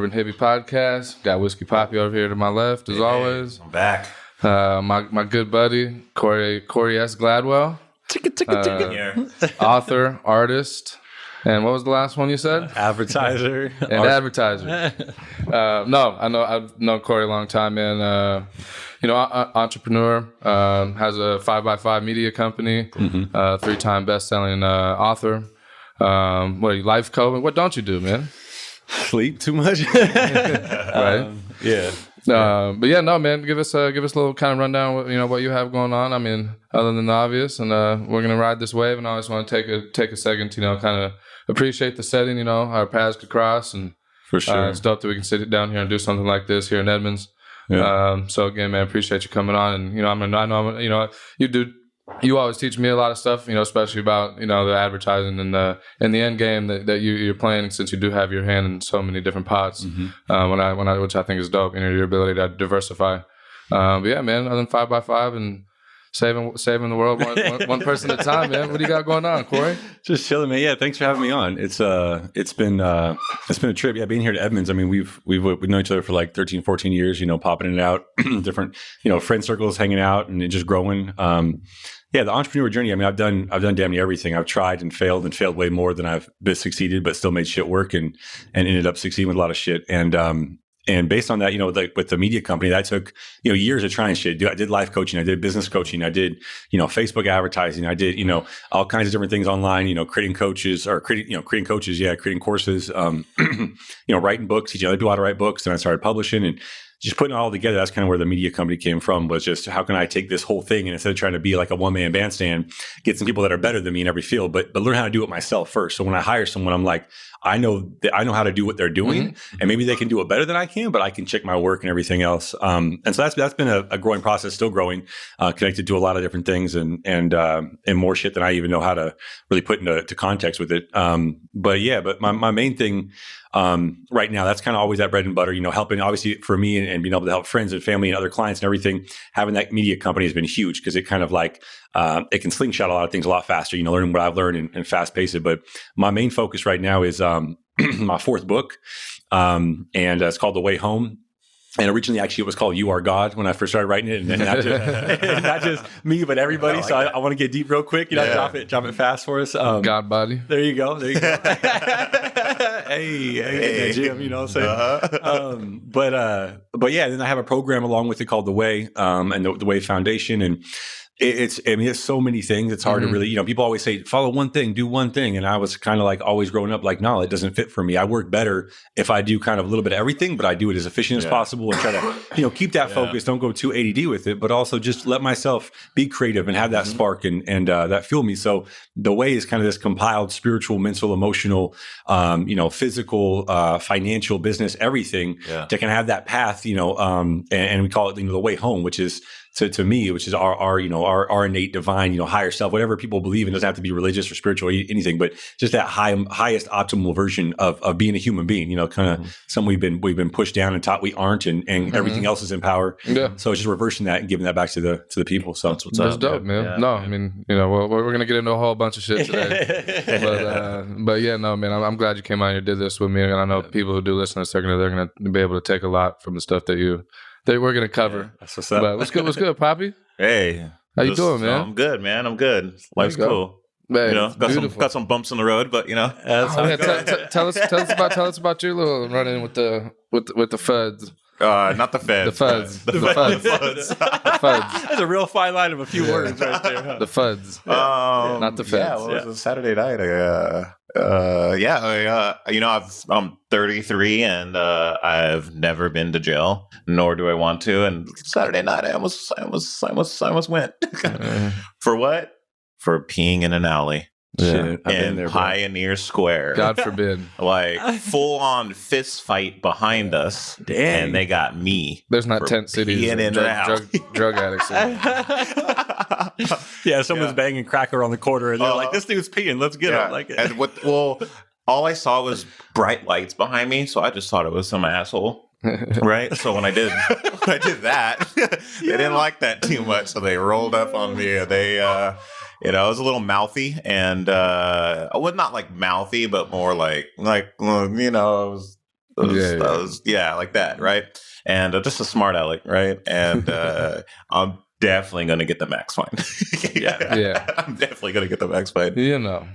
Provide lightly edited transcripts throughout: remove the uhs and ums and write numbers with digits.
Urban Hippie podcast. Got Whiskey Poppy over here to my left, as always. I'm back. My good buddy, Corey S. Gladwell. Author, artist, and what was the last one you said? Advertiser. Advertiser. No, I've known Corey a long time, man. Entrepreneur, has a 5x5 media company, 3-time best-selling author. What are you, life coaching? What don't you do, man? Sleep too much. Right. Yeah. But yeah, no, man. Give us a little kind of rundown. What you have going on. I mean, other than the obvious, and we're gonna ride this wave. And I always want to take a second to kind of appreciate the setting. Our paths could cross, and For sure. it's dope that we can sit down here and do something like this here in Edmonds. Yeah. So again, man, appreciate you coming on. And I know you do. You always teach me a lot of stuff, especially about the advertising and the end game that you're playing, since you do have your hand in so many different pots. Which I think is dope. Your ability to diversify. But yeah, man. Other than 5x5 and saving the world one person at a time, man. What do you got going on, Corey? Just chilling, man. Yeah, thanks for having me on. It's been a trip. Yeah, being here to Edmonds. I mean, we've known each other for like 13, 14 years. Popping in and out, different friend circles, hanging out, and just growing. Yeah, the entrepreneur journey. I mean, I've done damn near everything. I've tried and failed way more than I've succeeded, but still made shit work and ended up succeeding with a lot of shit. And based on that, with the media company, that took years of trying shit. I did life coaching, I did business coaching, I did Facebook advertising, I did all kinds of different things online. Creating coaches, creating courses, writing books, teaching other people how to write books. Then I started publishing and just putting it all together. That's kind of where the media company came from, was just how can I take this whole thing and instead of trying to be like a one-man bandstand, get some people that are better than me in every field, but learn how to do it myself first. So when I hire someone, I'm like, I know how to do what they're doing, and maybe they can do it better than I can, but I can check my work and everything else. And so that's been a growing process, still growing, connected to a lot of different things and more shit than I even know how to really put into context with it. But my main thing right now, that's kind of always that bread and butter, helping obviously for me and being able to help friends and family and other clients and everything. Having that media company has been huge because it kind of like, it can slingshot a lot of things a lot faster, learning what I've learned and fast pace it. But my main focus right now is my fourth book, and it's called The Way Home. And originally, actually, it was called You Are God when I first started writing it, and not just me, but everybody. So I want to get deep real quick. Drop it fast for us. God body. There you go. Hey, Jim. You know what I'm saying? But yeah, then I have a program along with it called The Way, and the Way Foundation, and it's so many things. It's hard to really, people always say, follow one thing, do one thing. And I was kind of like always growing up like, no, it doesn't fit for me. I work better if I do kind of a little bit of everything, but I do it as efficient as possible and try to, keep that focus. Don't go too ADD with it, but also just let myself be creative and have that spark and that fuel me. So The Way is kind of this compiled spiritual, mental, emotional, physical, financial, business, everything to kind of have that path, and we call it, The Way Home, which is, to me, which is our innate divine, higher self, whatever people believe in. Doesn't have to be religious or spiritual or anything, but just that highest optimal version of being a human being, kind of something we've been pushed down and taught we aren't, and everything else is in power. Yeah. So it's just reversing that and giving that back to the people. So that's what's up. That's dope, man. Yeah, I mean, we're gonna get into a whole bunch of shit today. but yeah, no, man, I'm glad you came out here and did this with me, and I know people who do listen to this, they're gonna be able to take a lot from the stuff that we're going to cover. Yeah, that's what's up. But what's good, Poppy? Hey. How you doing, man? I'm good, man. I'm good. Life's cool. Man, got some bumps in the road, but tell us about your little run-in with the FUDs. Not the feds. The FUDs. The FUDs. The FUDs. That's a real fine line of a few words right there. Huh? The FUDs. Not the feds. Yeah, it was a Saturday night. I'm 33 and I've never been to jail, nor do I want to. And Saturday night, I almost went. For what? For peeing in an alley. Yeah, in Pioneer Square. God forbid. Like full on fist fight behind us. Dang. And they got me. There's not tent cities drug addicts. Yeah, someone's banging cracker on the corner and they're like, this dude's peeing, let's get him. Like, and all I saw was bright lights behind me, so I just thought it was some asshole. Right? So when I did that, they didn't like that too much, so they rolled up on me. They it was a little mouthy, and well, not like mouthy, but more like it was like that, right? And just a smart aleck, right? And I'm definitely going to get the max fine. I'm definitely going to get the max fine.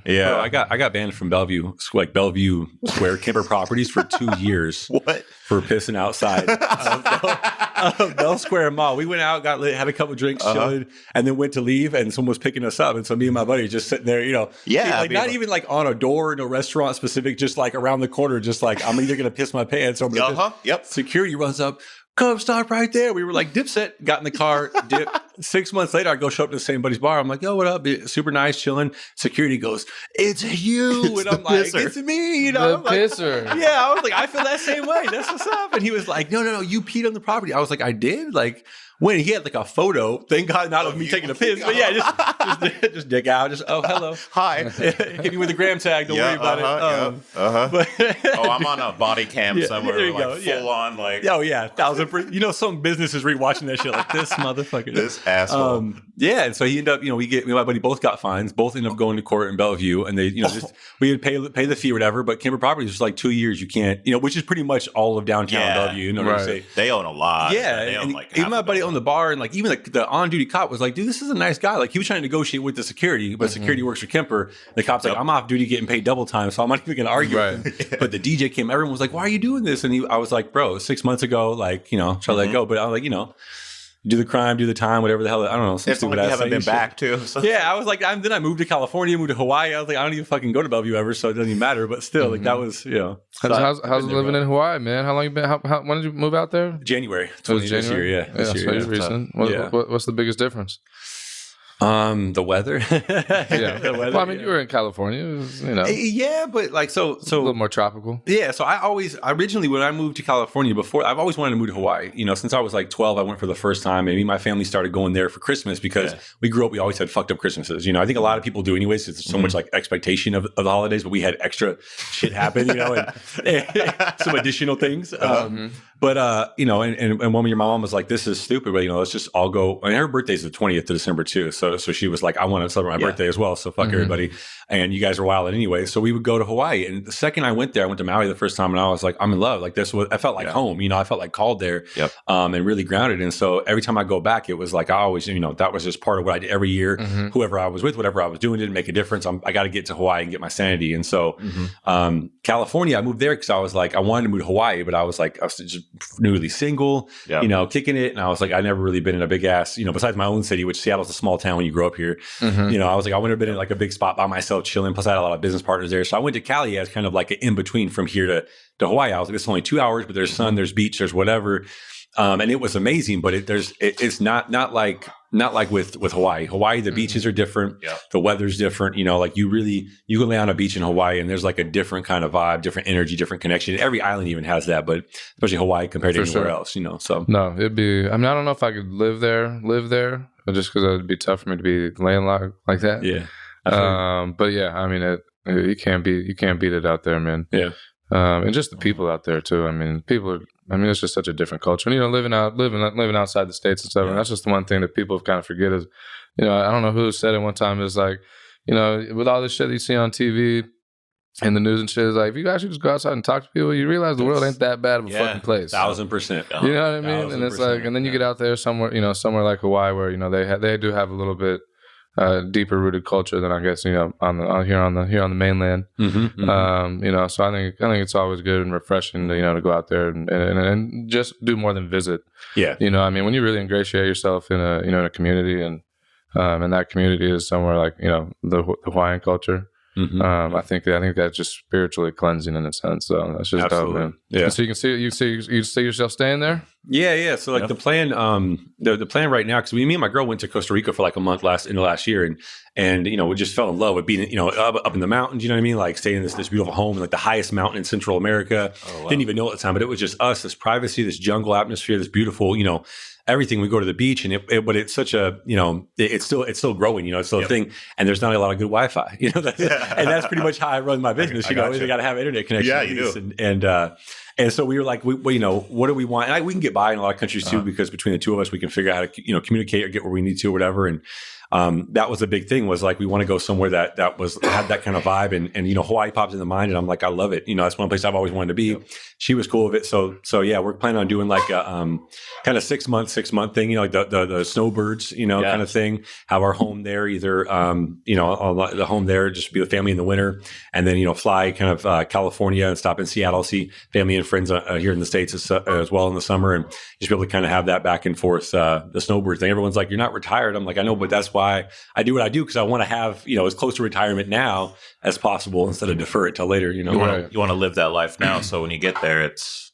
Yeah. Bro, I got banned from Bellevue Square Kimber Properties for 2 years. What? For pissing outside of Bell Square Mall. We went out, got lit, had a couple drinks, chilling, and then went to leave, and someone was picking us up. And so me and my buddy just sitting there, not even like on a door, no restaurant specific, just like around the corner, just like I'm either going to piss my pants or I'm gonna piss. Security runs up. Come stop right there. We were like dipset, got in the car, dip. 6 months later, I go show up to the same buddy's bar. I'm like, yo, what up? Super nice, chilling. Security goes, it's you. And I'm like, it's me. The pisser. Yeah, I was like, I feel that same way. That's what's up. And he was like, no, you peed on the property. I was like, I did? Like, when he had like a photo, thank God not of me taking a piss, but just dick out, just hello, hi, hit me with a gram tag. Don't worry about it. But I'm on a body cam somewhere, there you go. Full on like 1,000%. Some businesses rewatching that shit like this motherfucker, this asshole. And so he ended up, me and my buddy both got fines, both ended up going to court in Bellevue, and they, we would pay the fee or whatever. But Kimber Properties was like 2 years, you can't, which is pretty much all of downtown Bellevue. Right. They own a lot. Yeah, they own like even my buddy owned the bar, and like even like the on-duty cop was like, dude, this is a nice guy. Like he was trying to negotiate with the security, but security works for Kemper. The cop's like, I'm off duty getting paid double time, so I'm not even gonna argue with him. But the DJ came, everyone was like, why are you doing this? And I was like, bro, 6 months ago, like, try to let go. But I was like, do the crime, do the time, whatever the hell. I don't know. It's like you haven't been back too. So. Yeah, I was like, then I moved to California, moved to Hawaii. I was like, I don't even fucking go to Bellevue ever, so it doesn't even matter. But still, like that was, How's living in Hawaii, man? How long you been? When did you move out there? January. This year. So you're recent. What's the biggest difference? The weather. The weather. Well, I mean, you were in California, Yeah, but like so a little more tropical. Yeah, so originally when I moved to California before, I've always wanted to move to Hawaii. Since I was like 12, I went for the first time. Maybe my family started going there for Christmas because we grew up. We always had fucked up Christmases. I think a lot of people do anyways. It's so much like expectation of the holidays, but we had extra shit happen. And some additional things. But and one of your mom was like, "This is stupid," but let's just all go. And her birthday's the 20th of December too, so she was like, "I want to celebrate my birthday as well." So fuck everybody, and you guys are wild anyway. So we would go to Hawaii, and the second I went there, I went to Maui the first time, and I was like, "I'm in love." Like this was, I felt like home. I felt like called there, and really grounded. And so every time I go back, it was like I always, that was just part of what I did every year. Whoever I was with, whatever I was doing, didn't make a difference. I got to get to Hawaii and get my sanity. And so California, I moved there because I was like, I wanted to move to Hawaii, but I was just newly single, kicking it. And I was like, I never really been in a big ass, besides my own city, which Seattle's a small town when you grow up here. I was like, I wouldn't have been in like a big spot by myself chilling. Plus I had a lot of business partners there. So I went to Cali as kind of like an in-between from here to Hawaii. I was like, it's only 2 hours, but there's sun, there's beach, there's whatever. And it was amazing, but it's not like with Hawaii. Hawaii, the beaches are different. The weather's different. Like you can lay on a beach in Hawaii and there's like a different kind of vibe, different energy, different connection. Every island even has that, but especially Hawaii compared to anywhere else, so. No, it'd be, I don't know if I could live there just because it'd be tough for me to be landlocked like that. Yeah. But yeah, you can't beat it out there, man. Yeah. And just the people out there too. It's just such a different culture. And, living outside the States and stuff. And that's just the one thing that people kind of forget is, I don't know who said it one time. It's like, with all this shit that you see on TV and the news and shit, is like, if you actually just go outside and talk to people, you realize the world ain't that bad of a fucking place. 1,000%. You know what I mean? And it's like, and then you get out there somewhere, somewhere like Hawaii where, they do have a little bit deeper rooted culture than I guess here on the mainland. So I think it's always good and refreshing to go out there and just do more than visit. Yeah, when you really ingratiate yourself in a community and that community is somewhere like the Hawaiian culture. I think that's just spiritually cleansing in a sense. So that's just dope, man. Yeah. And so you see yourself staying there? Yeah. So like the plan, the plan right now, because me and my girl went to Costa Rica for like a month in the last year, and we just fell in love with being up in the mountains. You know what I mean? Like staying in this beautiful home in like the highest mountain in Central America. Oh, wow. Didn't even know at the time, but it was just us, this privacy, this jungle atmosphere, this beautiful, everything. We go to the beach, and but it's such a, it's still growing, it's still a thing, and there's not a lot of good Wi-Fi, and that's pretty much how I run my business. I got to have internet connection. Yeah, you do. And so we were like, what do we want? And we can get by in a lot of countries too, because between the two of us, we can figure out how to, communicate or get where we need to or whatever. And that was a big thing, was like, we want to go somewhere that had that kind of vibe, and Hawaii popped in the mind, and I'm like, I love it. That's one place I've always wanted to be. Yep. She was cool with it. So yeah, we're planning on doing like a kind of 6 month thing, like the snowbirds, kind of thing. Have our home there, either the home there, just be with family in the winter, and then fly kind of California and stop in Seattle, see family and friends here in the States as well in the summer, and just be able to kind of have that back and forth, the snowbird thing. Everyone's like, you're not retired. I'm like, I know, but that's why I do what I do, because I want to have as close to retirement now as possible instead of defer it till later. You want to live that life now, so when you get there, it's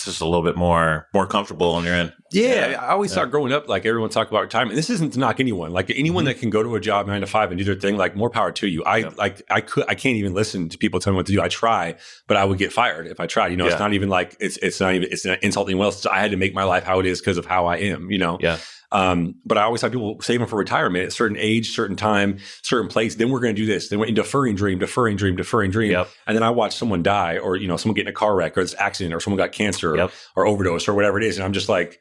just a little bit more comfortable on your end. Yeah, I always thought growing up, like, everyone talk about retirement. This isn't to knock anyone. Like, anyone that can go to a job 9 to 5 and do their thing, like, more power to you. I can't even listen to people tell me what to do. I try, but I would get fired if I tried. It's not even like it's not insulting anyone else. I had to make my life how it is because of how I am. Yeah. But I always have people saving for retirement at a certain age, certain time, certain place. Then we're going to do this. Then we're deferring dream. Yep. And then I watch someone die, or someone get in a car wreck, or this accident, or someone got cancer, or overdose, or whatever it is. And I'm just like,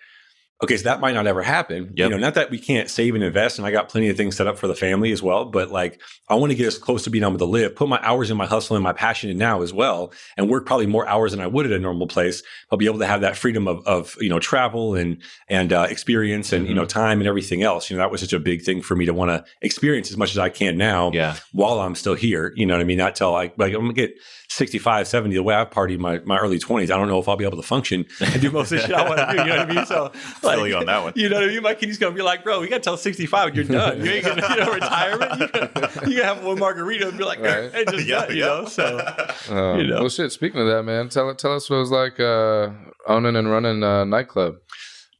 okay, so that might not ever happen. Yep. Not that we can't save and invest, and I got plenty of things set up for the family as well. But like, I want to get as close to being able to live, put my hours in my hustle and my passion in now as well, and work probably more hours than I would at a normal place. I'll be able to have that freedom of travel and experience and time and everything else. That was such a big thing for me to want to experience as much as I can now while I'm still here. You know what I mean? Not till like I'm gonna get 65, 70, the way I partied my early 20s. I don't know if I'll be able to function and do most of the shit I want to do. You know what I mean? So feel you on that one. You know what I mean? My kid's going to be like, bro, we got till 65 and you're done. You ain't going to retirement. You can have one margarita and be like, right. Hey, just done, So, Well, shit, speaking of that, man, tell us what it was like owning and running a nightclub.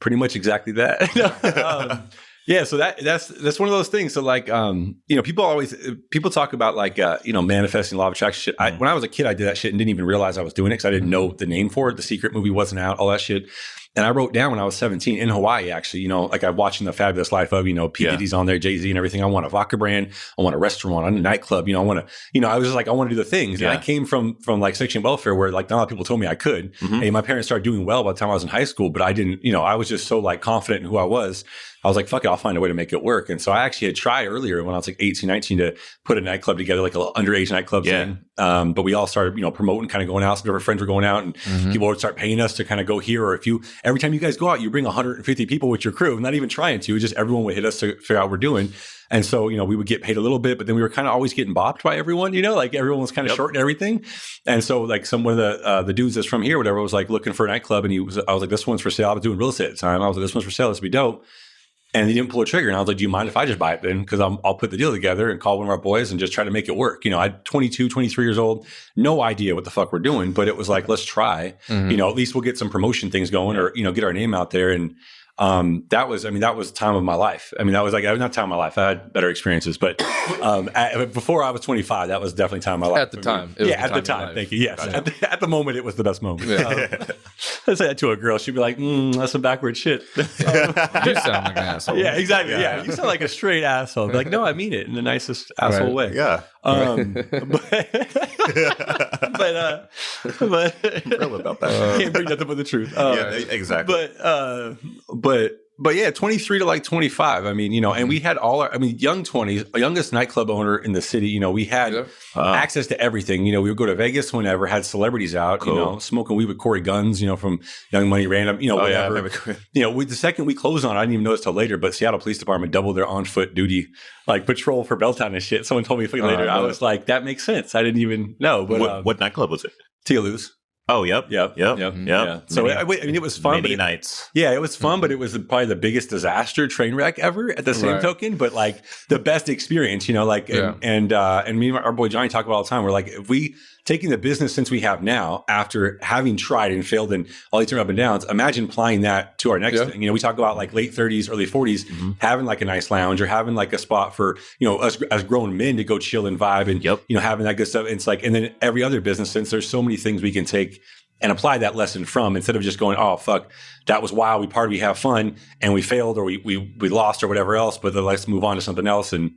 Pretty much exactly that. Yeah, so that's one of those things. So like, people talk about like, manifesting, law of attraction shit. When I was a kid, I did that shit and didn't even realize I was doing it because I didn't know the name for it. The Secret movie wasn't out, all that shit. And I wrote down when I was 17 in Hawaii, actually, like I'm watching The Fabulous Life of, P. Diddy's on there, Jay-Z and everything. I want a vodka brand. I want a restaurant, I want a nightclub. I want to, I was just like, I want to do the things. And I came from like section welfare where like not a lot of people told me I could. Mm-hmm. And my parents started doing well by the time I was in high school, but I didn't, I was just so like confident in who I was. I was like, fuck it, I'll find a way to make it work. And so I actually had tried earlier when I was like 18, 19 to put a nightclub together, like a little underage nightclub thing. But we all started, promoting, kind of going out. Some of our friends were going out and people would start paying us to kind of go here. Or every time you guys go out, you bring 150 people with your crew, not even trying to, just everyone would hit us to figure out what we're doing. And so, we would get paid a little bit, but then we were kind of always getting bopped by everyone, like everyone was kind of short and everything. And so like one of the dudes that's from here, whatever, was like looking for a nightclub. And I was like, this one's for sale. I was doing real estate at the time. I was like, this one's for sale. This would be dope. And he didn't pull a trigger. And I was like, do you mind if I just buy it then? Because I'll put the deal together and call one of our boys and just try to make it work. I'm 22, 23 years old, no idea what the fuck we're doing. But it was like, let's try. At least we'll get some promotion things going or, get our name out there. And that was the time of my life. That was like, not time of my life. I had better experiences, but before I was 25, that was definitely time of my life. At the time. At the time. Thank you. Yes. Gotcha. At the moment, it was the best moment. I say that to a girl. She'd be like, that's some backward shit. You sound like an asshole. Yeah, exactly. Yeah. You sound like a straight asshole. Be like, no, I mean it in the nicest asshole way. Yeah. But real about that. Can't bring nothing but the truth. Exactly. But yeah, 23 to like 25. And we had all our, young 20s, youngest nightclub owner in the city. We had access to everything. We would go to Vegas whenever, had celebrities out, smoking weed with Corey Guns, from Young Money Random, whatever. The second we closed on, I didn't even notice till later, but Seattle Police Department doubled their on foot duty, like patrol for Belltown and shit. Someone told me later. I was like, that makes sense. I didn't even know. But what nightclub was it? Tia Lou's. Oh, yep. Yeah. So it was fun. Many nights. Yeah, it was fun, but it was probably the biggest disaster train wreck ever at the same token, but like the best experience, and me and our boy Johnny talk about all the time. We're like, if we taking the business since we have now, after having tried and failed and all these up and downs, imagine applying that to our next thing. We talk about like late 30s, early 40s, having like a nice lounge or having like a spot for, us as grown men to go chill and vibe and, having that good stuff. It's like, and then every other business, since there's so many things we can take and apply that lesson from, instead of just going, oh, fuck, that was wild, we partied, we have fun, and we failed or we lost or whatever else, but then let's move on to something else. And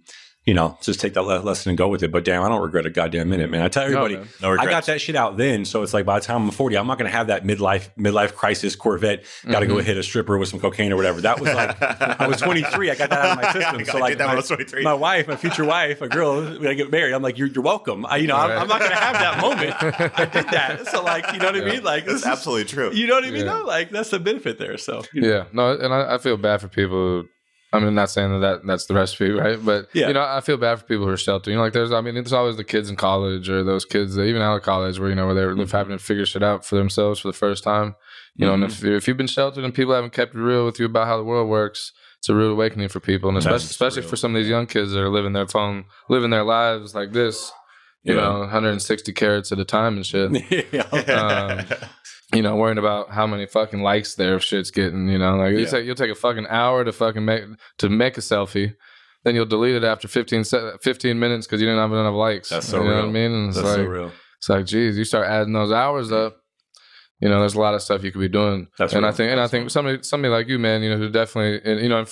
just take that lesson and go with it. But damn, I don't regret a goddamn minute, man. I tell everybody, No I regrets. got that shit out then. So it's like by the time I'm 40, I'm not going to have that midlife crisis Corvette. Got to go hit a stripper with some cocaine or whatever. That was like, I was 23. I got that out of my system. So I like did that when I was 23. my wife, my future wife, a girl, when I get married, I'm like, you're welcome. I'm not going to have that moment. I did that. So like, you know what I mean? Like, That's absolutely true. You know what I mean? No, like that's the benefit there. So Yeah, no, and I feel bad for people who, I mean, not saying that's the recipe, right? But, I feel bad for people who are sheltered. Like there's always the kids in college or those kids that even out of college where, where they're having to figure shit out for themselves for the first time. And if you've been sheltered and people haven't kept it real with you about how the world works, it's a rude awakening for people. And especially for some of these young kids that are living their lives like this, 160 carats at a time and shit. Worrying about how many fucking likes their shit's getting, you'll take a fucking hour to make a selfie, then you'll delete it after 15 minutes because you didn't have enough likes. That's so real. You know what I mean? And That's so real. It's like, geez, you start adding those hours up. There's a lot of stuff you could be doing. That's and real. I think somebody like you, man, who definitely, and,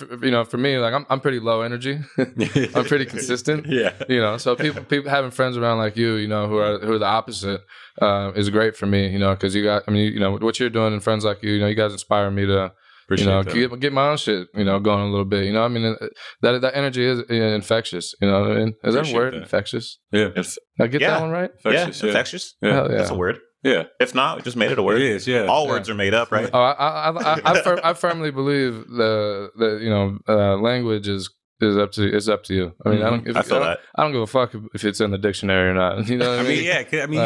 for me, like I'm pretty low energy. I'm pretty consistent. Yeah. So people having friends around like you, who are the opposite, is great for me, because you got, what you're doing and friends like you, you guys inspire me to, get my own shit, going a little bit. That energy is infectious. You know what I mean? Is that a word? That. Infectious? Yeah. Did I get that one right? Infectious. Infectious. Yeah. Hell yeah. That's a word. Yeah. If not, we just made it a word. It is. Yeah. All words are made up, right? Oh, I firmly believe the language is up to you. I mean, I feel that. I don't give a fuck if it's in the dictionary or not. You know what I mean? You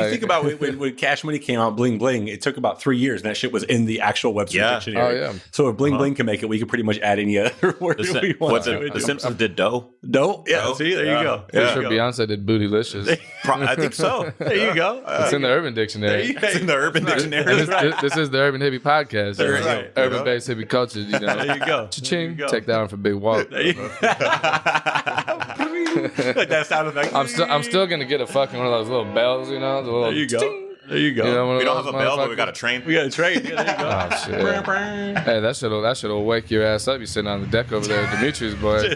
think about when Cash Money came out, Bling Bling, it took about 3 years, and that shit was in the actual website dictionary. Oh, yeah. So if Bling Bling can make it, we can pretty much add any other word we want. What's it? The Simpsons did dough. Dough? Yeah. Dough. See, there you go. Pretty sure Beyonce did bootylicious. I think so. There you go. It's in the Urban Dictionary. It's in the Urban Dictionary. This is the Urban Hippie podcast. There you go. Urban-based hippie culture. There you go. Cha-ching. Take that one for Big Walt. Like that sound effect. I'm still gonna get a fucking one of those little bells, the little. There you go. Ting. There you go. We don't have a bell, but we got a train. We got a train. Yeah, there you go. Oh shit! Hey, that shit'll wake your ass up. You sitting on the deck over there, Dimitri's boy.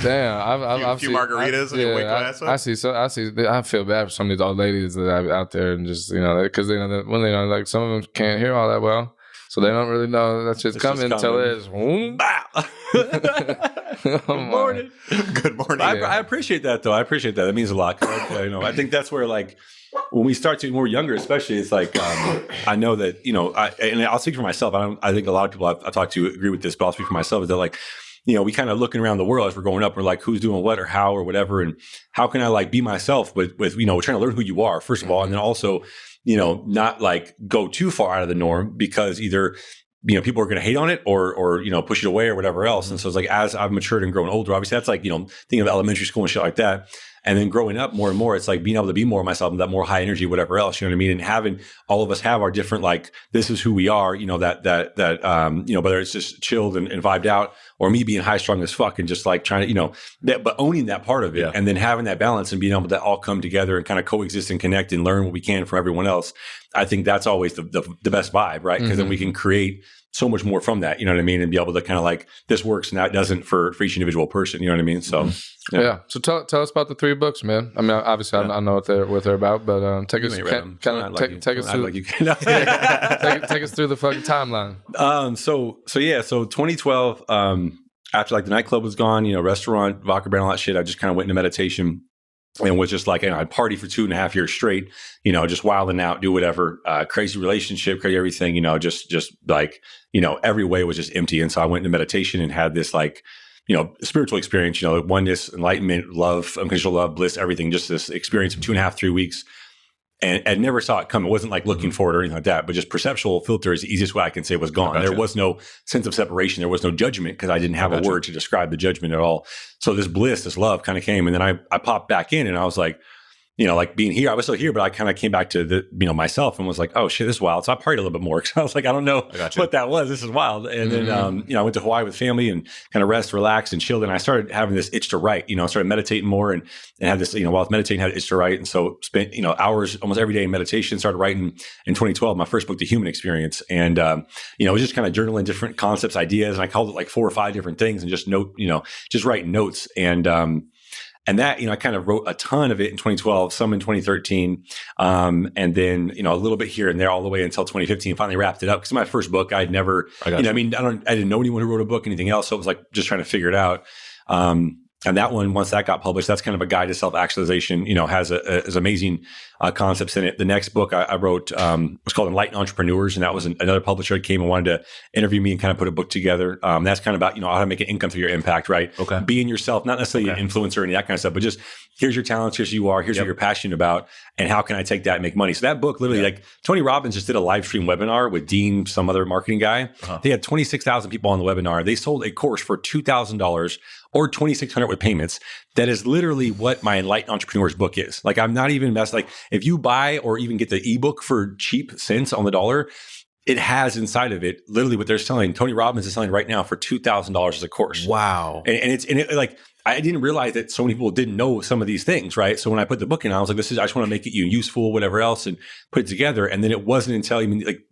Damn, I've a few seen, margaritas and you wake your ass up. I feel bad for some of these old ladies that are out there and just because they know that when they know like some of them can't hear all that well, so they don't really know that shit's coming until it's boom. Good morning. Good morning. I appreciate that though. I appreciate that. That means a lot. I think that's where like when we start to when we're younger, especially, it's like I know that and I'll speak for myself. I think a lot of people I've talked to agree with this, but I'll speak for myself. Is that like we kind of looking around the world as we're growing up. We're like, who's doing what or how or whatever, and how can I like be myself with trying to learn who you are first of all, and then also not like go too far out of the norm because either people are going to hate on it or push it away or whatever else. And so it's like, as I've matured and grown older, obviously that's like, thinking of elementary school and shit like that. And then growing up more and more, it's like being able to be more of myself and that more high energy, whatever else, you know what I mean? And having all of us have our different, like, this is who we are, whether it's just chilled and vibed out or me being high strung as fuck and just like trying to, but owning that part of it and then having that balance and being able to all come together and kind of coexist and connect and learn what we can from everyone else. I think that's always the best vibe, right? Because then we can create so much more from that, you know what I mean? And be able to kind of like, this works and that doesn't for each individual person, you know what I mean? So, yeah. So tell us about the 3 books, man. I mean, obviously I know what they're about, but take us through the fucking timeline. So 2012, after like the nightclub was gone, restaurant, vodka brand, all that shit, I just kind of went into meditation. And was just like, I partied for 2.5 years straight, just wilding out, do whatever, crazy relationship, crazy everything, just like, every way was just empty. And so I went into meditation and had this like, spiritual experience, oneness, enlightenment, love, unconditional love, bliss, everything, just this experience of 2.5, 3 weeks. And never saw it come. It wasn't like looking for it or anything like that, but just perceptual filter is the easiest way I can say was gone. Gotcha. There was no sense of separation. There was no judgment because I didn't have a word to describe the judgment at all. So this bliss, this love kind of came. And then I popped back in and I was like, like being here, I was still here, but I kind of came back to myself and was like, oh shit, this is wild. So I partied a little bit more because I was like, I don't know what that was. This is wild. And then, I went to Hawaii with family and kind of rest, relax, and chilled. And I started having this itch to write, started meditating more and had this, while I was meditating, had an itch to write. And so spent, hours almost every day in meditation, started writing in 2012, my first book, The Human Experience. And, it was just kind of journaling different concepts, ideas. And I called it like 4 or 5 different things and just just writing notes. And that, I kind of wrote a ton of it in 2012, some in 2013. And then, a little bit here and there all the way until 2015, finally wrapped it up. Because my first book, I'd never, I didn't know anyone who wrote a book, anything else. So it was like just trying to figure it out. And that one, once that got published, that's kind of a guide to self-actualization, has amazing concepts in it. The next book I wrote was called Enlightened Entrepreneurs. And that was another publisher that came and wanted to interview me and kind of put a book together. That's kind of about, how to make an income through your impact, right? Okay. Being yourself, not necessarily an influencer or any of that kind of stuff, but just here's your talents, here's who you are, here's what you're passionate about, and how can I take that and make money? So that book literally, like Tony Robbins just did a live stream webinar with Dean, some other marketing guy. They had 26,000 people on the webinar. They sold a course for $2,000 or $2,600 with payments. That is literally what my Enlightened Entrepreneurs book is. Like, I'm not even like, if you buy or even get the ebook for cheap cents on the dollar, it has inside of it literally what they're selling. Tony Robbins is selling right now for $2,000 as a course. Wow. And like, I didn't realize that so many people didn't know some of these things, right? So when I put the book in, I was like, I just want to make it useful, whatever else, and put it together. And then it wasn't until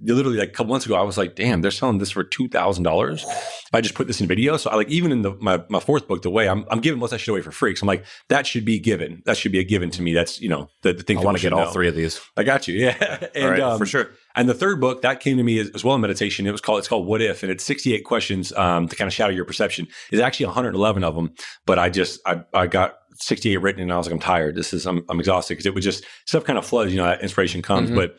literally like a couple months ago, I was like, damn, they're selling this for $2,000. I just put this in video. So I even in my fourth book, the way I'm giving most of that shit away for free. So I'm like, that should be given. That should be a given to me. That's, the thing. I want to get all 3 of these. I got you. Yeah. And, all right, for sure. And the third book that came to me as well in meditation. It's called What If, and it's 68 questions to kind of shatter your perception. It's actually 111 of them, but I got 68 written, and I was like, I'm tired. I'm exhausted because it was just stuff kind of floods. That inspiration comes, but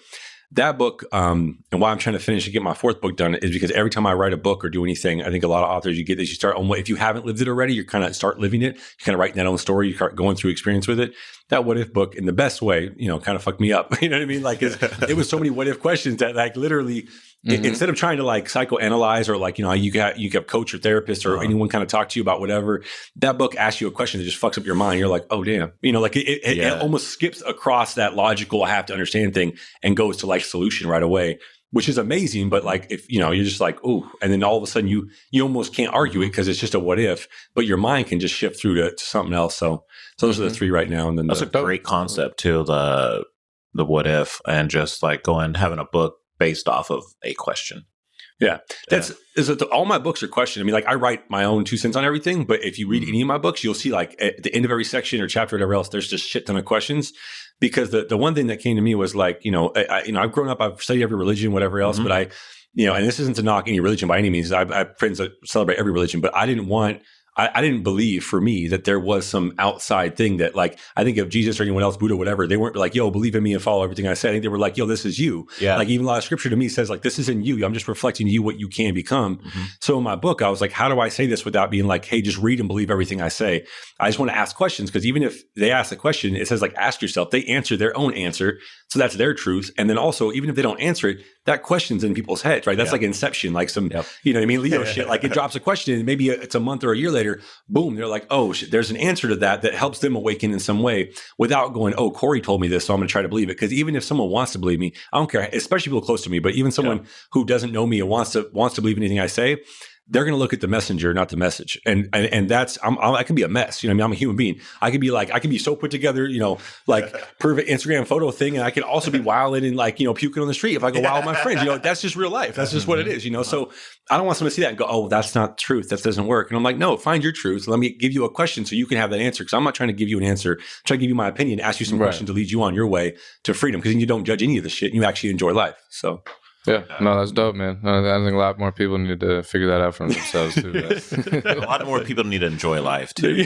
that book, and why I'm trying to finish and get my fourth book done is because every time I write a book or do anything, I think a lot of authors, you get this, you start on if you haven't lived it already, you kind of start living it. You kind of writing that own story, you start going through experience with it. That What If book, in the best way, kind of fucked me up. You know what I mean? Like, it was so many what if questions that like literally, instead of trying to like psychoanalyze or like, you got a coach or therapist or anyone kind of talk to you about whatever, that book asks you a question that just fucks up your mind. You're like, oh damn, like it almost skips across that logical, I have to understand thing and goes to like solution right away, which is amazing. But like, if you're just like, oh, and then all of a sudden you almost can't argue it because it's just a what if, but your mind can just shift through to something else. So those are the 3 right now. And then that's a great concept too. The what if, and just like having a book based off of a question. Yeah. All my books are questions. I mean, like, I write my own 2 cents on everything, but if you read any of my books, you'll see like at the end of every section or chapter or whatever else, there's just shit ton of questions. Because the one thing that came to me was like, I've grown up, I've studied every religion, whatever else, but and this isn't to knock any religion by any means. I have friends that celebrate every religion, but I didn't believe, for me, that there was some outside thing that, like, I think of Jesus or anyone else, Buddha, whatever, they weren't like, yo, believe in me and follow everything I say. I think they were like, yo, this is you. Yeah. Like, even a lot of scripture to me says like, this isn't you. I'm just reflecting you, what you can become. So in my book, I was like, how do I say this without being like, hey, just read and believe everything I say? I just want to ask questions, because even if they ask a question, it says like, ask yourself. They answer their own answer. So that's their truth. And then also, even if they don't answer it, that question's in people's heads, right? That's like Inception, like some, you know what I mean? Leo shit. Like, it drops a question and maybe it's a month or a year later, boom, they're like, oh shit, there's an answer to that helps them awaken in some way without going, oh, Corey told me this, so I'm going to try to believe it. Because even if someone wants to believe me, I don't care, especially people close to me, but even someone who doesn't know me and wants to believe anything I say, they're going to look at the messenger, not the message. And that's, I can be a mess. You know what I mean? I'm a human being. I can be so put together, like perfect Instagram photo thing. And I can also be wilding and like, puking on the street if I go wild with my friends, that's just real life. That's just what it is, So I don't want someone to see that and go, oh, that's not truth. That doesn't work. And I'm like, no, find your truth. Let me give you a question so you can have that answer. Cause I'm not trying to give you an answer. I'm trying to give you my opinion, ask you some questions to lead you on your way to freedom. Cause then you don't judge any of the shit and you actually enjoy life. So. Yeah, no, that's dope, man. I think a lot more people need to figure that out for themselves too. A lot more people need to enjoy life too.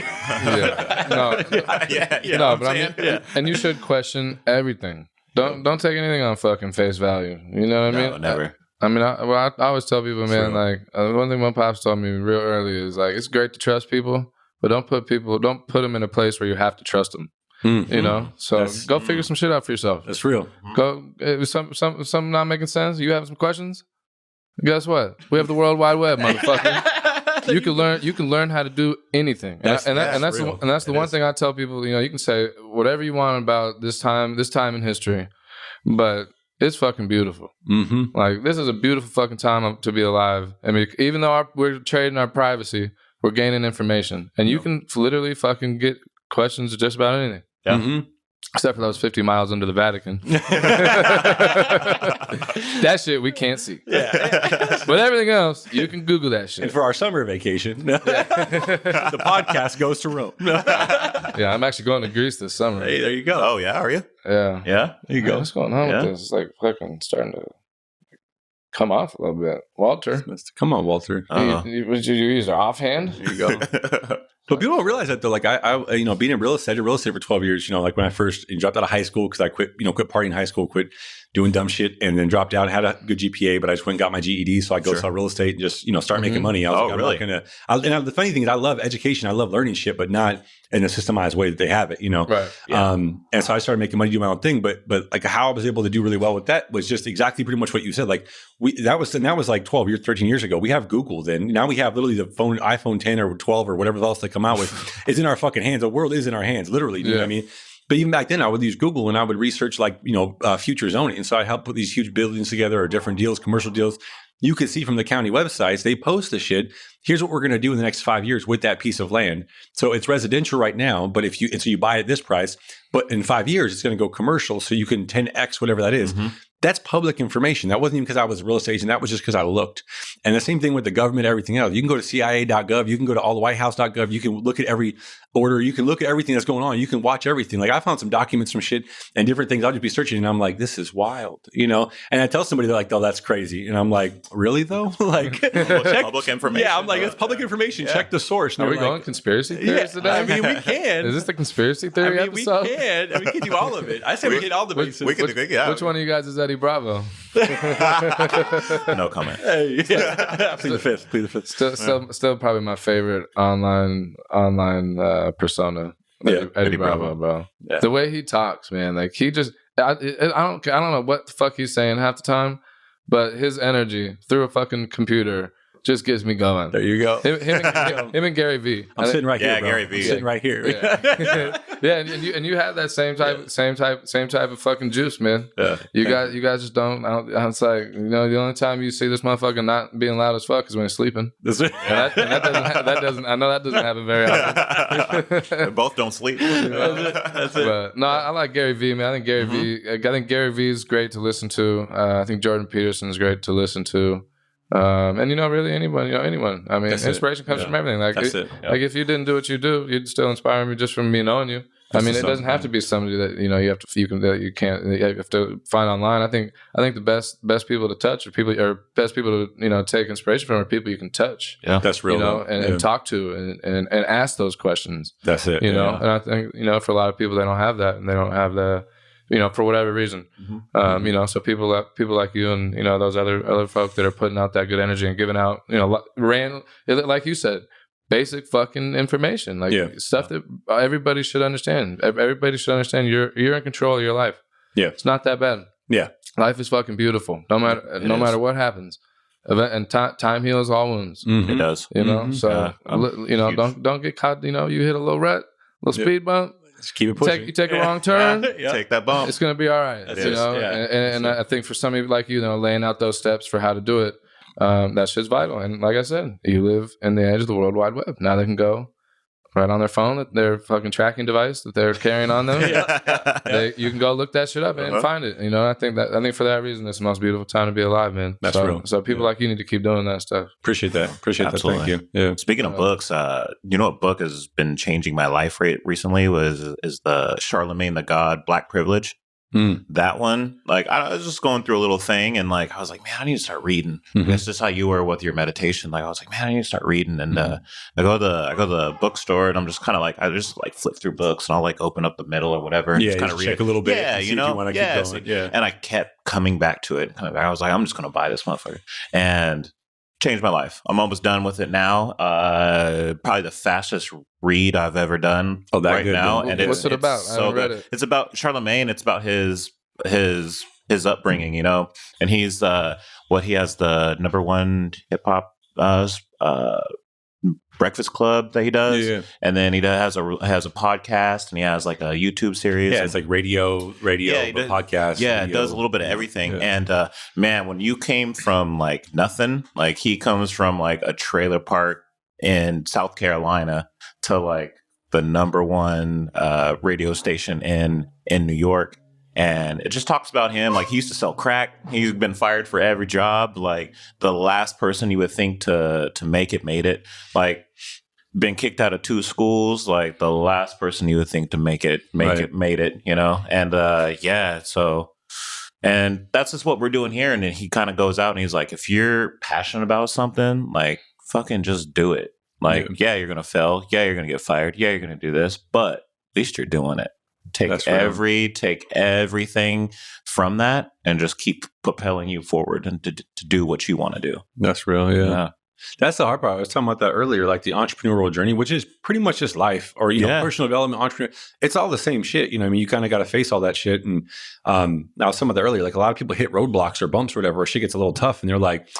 No, but I mean, and you should question everything. Don't take anything on fucking face value. You know what I mean? No, never. I always tell people, man, like one thing my pops told me real early is like, it's great to trust people, but don't put them in a place where you have to trust them. So go figure some shit out for yourself. That's real. Go, if something not making sense, you have some questions, guess what? We have the World Wide Web, motherfucker. You can learn how to do anything. That's the one thing I tell people. You can say whatever you want about this time in history, but it's fucking beautiful. Mm-hmm. Like, this is a beautiful fucking time to be alive. I mean, even though we're trading our privacy, we're gaining information, and you can literally fucking get questions just about anything. Yeah. Mm-hmm. Except for those 50 miles under the Vatican. That shit we can't see. Yeah. But everything else, you can Google that shit. And for our summer vacation, the podcast goes to Rome. Yeah, I'm actually going to Greece this summer. Hey, there you go. Oh, yeah? Are you? Yeah. Yeah? There you go. What's going on with this? It's like fucking starting to come off a little bit. Walter. Come on, Walter. You use your offhand? There you go. But people don't realize that though. Like I being in real estate, I did real estate for 12 years. Like when I first dropped out of high school because I quit partying in high school, quit doing dumb shit, and then dropped out. Had a good GPA, but I just went and got my GED, so I go sell real estate and just start making money. I was really? The funny thing is, I love education. I love learning shit, but not in a systemized way that they have it. Right. Yeah. And so I started making money, do my own thing. But like how I was able to do really well with that was just exactly pretty much what you said. Like that was like 12 years, 13 years ago. We have Google then. Now we have literally the iPhone 10 or 12 or whatever else they come out with. It's in our fucking hands. The world is in our hands, literally. You know what I mean? But even back then, I would use Google and I would research future zoning. And so I helped put these huge buildings together or different deals, commercial deals. You could see from the county websites, they post the shit. Here's what we're going to do in the next 5 years with that piece of land. So it's residential right now, but so you buy it at this price, but in 5 years, it's going to go commercial. So you can 10X, whatever that is. Mm-hmm. That's public information. That wasn't even because I was a real estate agent. That was just because I looked. And the same thing with the government, everything else. You can go to CIA.gov. You can go to allthewhitehouse.gov. You can look at every order. You can look at everything that's going on. You can watch everything. Like I found some documents from shit and different things. I'll just be searching and I'm like, this is wild, And I tell somebody, they're like, oh, that's crazy. And I'm like, really though? Like public information. Yeah, I'm like, it's public information. Yeah. Check the source. And are we going conspiracy theories today? I mean, we can. Is this the conspiracy theory episode? We can. We can do all of it. I say we hit all the bases. We can do it, yeah. Which one of you guys is Eddie Bravo? No comment. Hey, yeah. Plead the fifth. Still probably my favorite online persona. Eddie Bravo, bro. Yeah. The way he talks, man. Like he just, I don't know what the fuck he's saying half the time, but his energy through a fucking computer just gets me going. There you go. Him and Gary V. I'm sitting right here. Yeah, Gary V. I'm sitting right here. Yeah, and you have that same type of fucking juice, man. Yeah. You guys just don't. It's like the only time you see this motherfucker not being loud as fuck is when he's sleeping. That's it. And that doesn't. I know that doesn't happen very often. Both don't sleep. That's it. But no, I like Gary V, man. I think Gary V is great to listen to. I think Jordan Peterson is great to listen to. And really anyone. I mean, inspiration comes from everything. Like, like if you didn't do what you do, you'd still inspire me just from me knowing you. I mean, it doesn't have to be somebody that you have to find online. I think the best people to touch are best people to take inspiration from are people you can touch. Yeah, that's real. And talk to and ask those questions. That's it. And I think for a lot of people they don't have that, and they don't have the. For whatever reason, so people like you and those other folk that are putting out that good energy and giving out, like you said, basic fucking information, like stuff that everybody should understand. Everybody should understand you're in control of your life. Yeah, it's not that bad. Yeah, life is fucking beautiful. No matter what happens, and time heals all wounds. Mm-hmm. It does. So don't get caught. You hit a little rut, little speed bump. Just keep it pushing. You take a wrong turn. Take that bump. It's going to be all right. And I think for somebody like you, laying out those steps for how to do it, that shit's vital. And like I said, you live in the edge of the World Wide Web. Now they can go right on their phone, their fucking tracking device that they're carrying on them. You can go look that shit up and find it. I think for that reason, it's the most beautiful time to be alive, man. That's real. So people like you need to keep doing that stuff. Appreciate that. Absolutely. That. Thank you. Yeah. Speaking of books, what book has been changing my life recently is the Charlemagne the God, Black Privilege. That one, like I was just going through a little thing and like I was like, man, I need to start reading. That's just how you were with your meditation. Like I was like, man, I need to start reading. And I go to the bookstore and I'm just kind of like I just like flip through books and I'll like open up the middle or whatever and just kind of read check a little bit. Yeah, if you want to keep going. Yeah. And I kept coming back to it. I was like, I'm just going to buy this motherfucker and changed my life. I'm almost done with it now. Probably the fastest read I've ever done now. And what's it about? I haven't read it. It's about Charlemagne. It's about his upbringing, and he's he has the #1 hip hop Breakfast Club that he does, Yeah. and then he has a podcast, and he has like a YouTube series. Yeah, it's like radio, podcast. Yeah, video. it does a little bit of everything. Yeah. And man, when you came from like nothing, like he comes from like a trailer park in South Carolina to like the number one radio station in New York. And it just talks about him. Like, he used to sell crack. He's been fired for every job. Like, the last person you would think to make it made it. Like, been kicked out of 2 schools. Like, the last person you would think to make it made it, you know? And and that's just what we're doing here. And then he kind of goes out and he's like, if you're passionate about something, like, fucking just do it. Like, yeah, you're going to fail. Yeah, you're going to get fired. Yeah, you're going to do this. But at least you're doing it. Take everything from that and just keep propelling you forward and to do what you want to do. That's real, yeah. That's the hard part. I was talking about that earlier, like the entrepreneurial journey, which is pretty much just life, or you know, personal development, entrepreneur. It's all the same shit. You know, I mean, you kind of got to face all that shit. And I was talking about that earlier. Like, a lot of people hit roadblocks or bumps or whatever, or shit gets a little tough, and they're like,